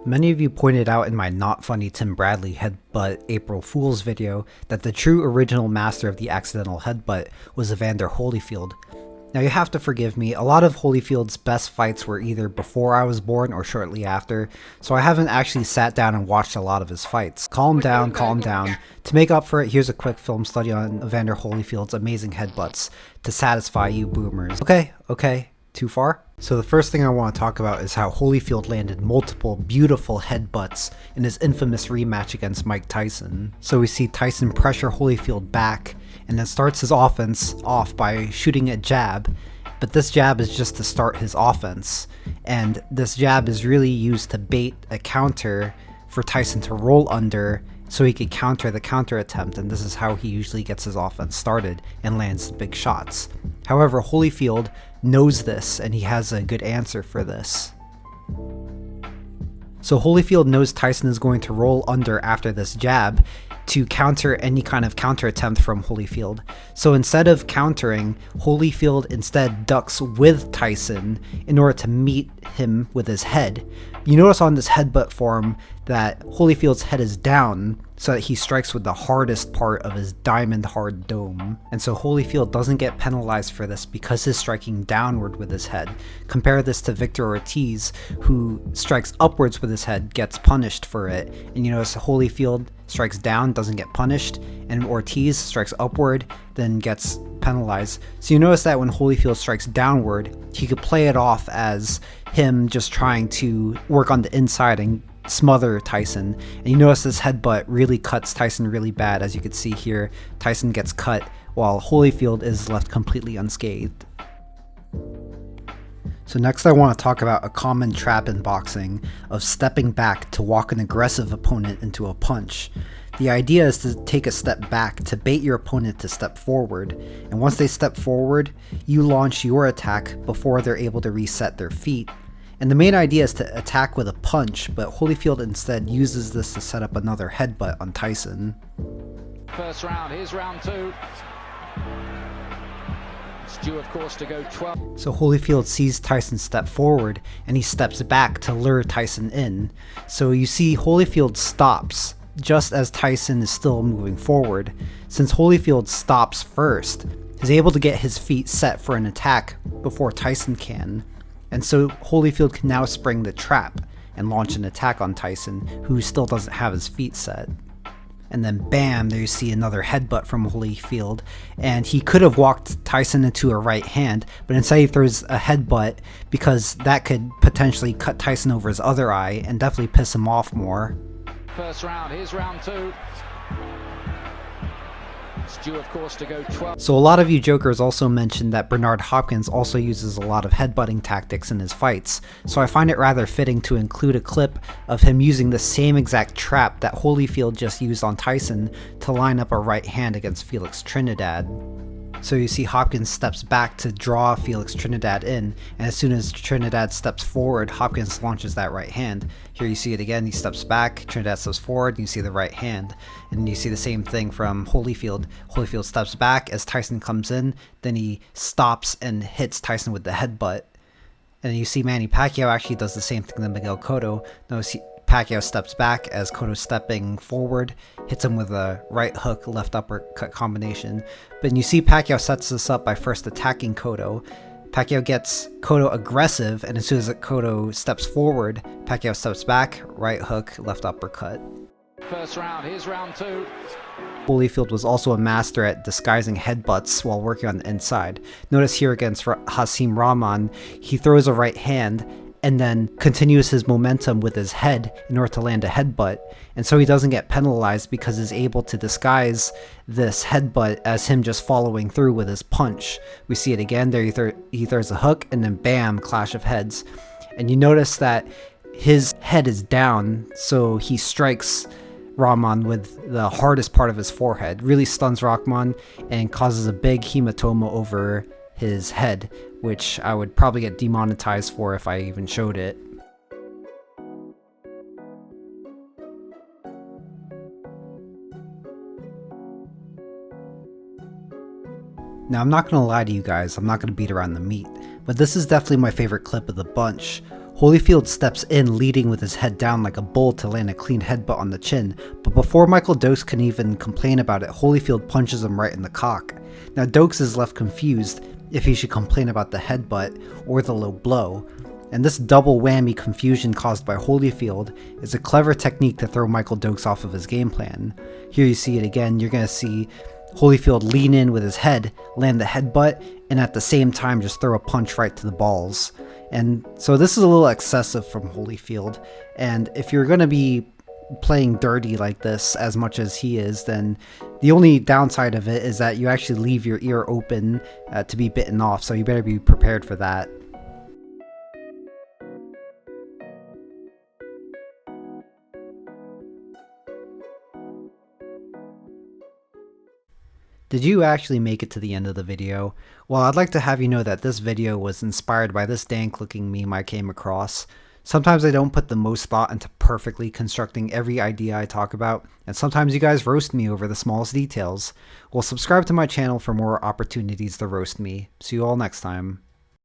Many of you pointed out in my Not Funny Tim Bradley Headbutt April Fool's video that the true original master of the accidental headbutt was Evander Holyfield. Now you have to forgive me, a lot of Holyfield's best fights were either before I was born or shortly after, so I haven't actually sat down and watched a lot of his fights. Calm down, calm down. To make up for it, here's a quick film study on Evander Holyfield's amazing headbutts to satisfy you boomers. Okay, too far? So the first thing I want to talk about is how Holyfield landed multiple beautiful headbutts in his infamous rematch against Mike Tyson. So we see Tyson pressure Holyfield back and then starts his offense off by shooting a jab, but this jab is just to start his offense, and this jab is really used to bait a counter for Tyson to roll under so he could counter the counter attempt, and this is how he usually gets his offense started and lands the big shots. However, Holyfield knows this and he has a good answer for this. So Holyfield knows Tyson is going to roll under after this jab to counter any kind of counter attempt from Holyfield. So instead of countering, Holyfield instead ducks with Tyson in order to meet him with his head. You notice on this headbutt form that Holyfield's head is down so that he strikes with the hardest part of his diamond hard dome. And so Holyfield doesn't get penalized for this because he's striking downward with his head. Compare this to Victor Ortiz, who strikes upwards with his head, gets punished for it. And you notice Holyfield strikes down, doesn't get punished, and Ortiz strikes upward, then gets penalized. So you notice that when Holyfield strikes downward, he could play it off as him just trying to work on the inside and smother Tyson. And you notice this headbutt really cuts Tyson really bad. As you can see here, Tyson gets cut while Holyfield is left completely unscathed. So next I want to talk about a common trap in boxing of stepping back to walk an aggressive opponent into a punch. The idea is to take a step back to bait your opponent to step forward, and once they step forward, you launch your attack before they're able to reset their feet. And the main idea is to attack with a punch, but Holyfield instead uses this to set up another headbutt on Tyson. First round, here's round two. It's due, of course, to go 12. So Holyfield sees Tyson step forward and he steps back to lure Tyson in. So you see Holyfield stops just as Tyson is still moving forward. Since Holyfield stops first, he's able to get his feet set for an attack before Tyson can. And so Holyfield can now spring the trap and launch an attack on Tyson, who still doesn't have his feet set. And then bam, there you see another headbutt from Holyfield, and he could have walked Tyson into a right hand, but instead he throws a headbutt because that could potentially cut Tyson over his other eye and definitely piss him off more. First round, here's round two. It's due, of course, to go 12. So a lot of you jokers also mentioned that Bernard Hopkins also uses a lot of headbutting tactics in his fights, so I find it rather fitting to include a clip of him using the same exact trap that Holyfield just used on Tyson to line up a right hand against Felix Trinidad. So you see Hopkins steps back to draw Felix Trinidad in, and as soon as Trinidad steps forward, Hopkins launches that right hand. Here you see it again, he steps back, Trinidad steps forward, and you see the right hand. And you see the same thing from Holyfield. Holyfield steps back as Tyson comes in, then he stops and hits Tyson with the headbutt. And you see Manny Pacquiao actually does the same thing to Miguel Cotto. Notice Pacquiao steps back as Cotto's stepping forward, hits him with a right hook, left uppercut combination. But you see Pacquiao sets this up by first attacking Cotto. Pacquiao gets Cotto aggressive, and as soon as Cotto steps forward, Pacquiao steps back, right hook, left uppercut. First round, here's round two. Holyfield was also a master at disguising headbutts while working on the inside. Notice here against Hasim Rahman, he throws a right hand and then continues his momentum with his head in order to land a headbutt, and so he doesn't get penalized because he's able to disguise this headbutt as him just following through with his punch. We see it again there, he throws a hook and then bam, clash of heads. And you notice that his head is down, so he strikes Rahman with the hardest part of his forehead, really stuns Rahman and causes a big hematoma over his head, which I would probably get demonetized for if I even showed it. Now I'm not gonna lie to you guys, I'm not gonna beat around the meat, but this is definitely my favorite clip of the bunch. Holyfield steps in leading with his head down like a bull to land a clean headbutt on the chin, but before Michael Dokes can even complain about it, Holyfield punches him right in the cock. Now Dokes is left confused if he should complain about the headbutt or the low blow, and this double whammy confusion caused by Holyfield is a clever technique to throw Michael Dokes off of his game plan. Here you see it again. You're going to see Holyfield lean in with his head, land the headbutt, and at the same time just throw a punch right to the balls. And so this is a little excessive from Holyfield, and if you're going to be playing dirty like this as much as he is, then the only downside of it is that you actually leave your ear open to be bitten off, so you better be prepared for that. Did you actually make it to the end of the video? Well, I'd like to have you know that this video was inspired by this dank looking meme I came across. Sometimes I don't put the most thought into perfectly constructing every idea I talk about, and sometimes you guys roast me over the smallest details. Well, subscribe to my channel for more opportunities to roast me. See you all next time.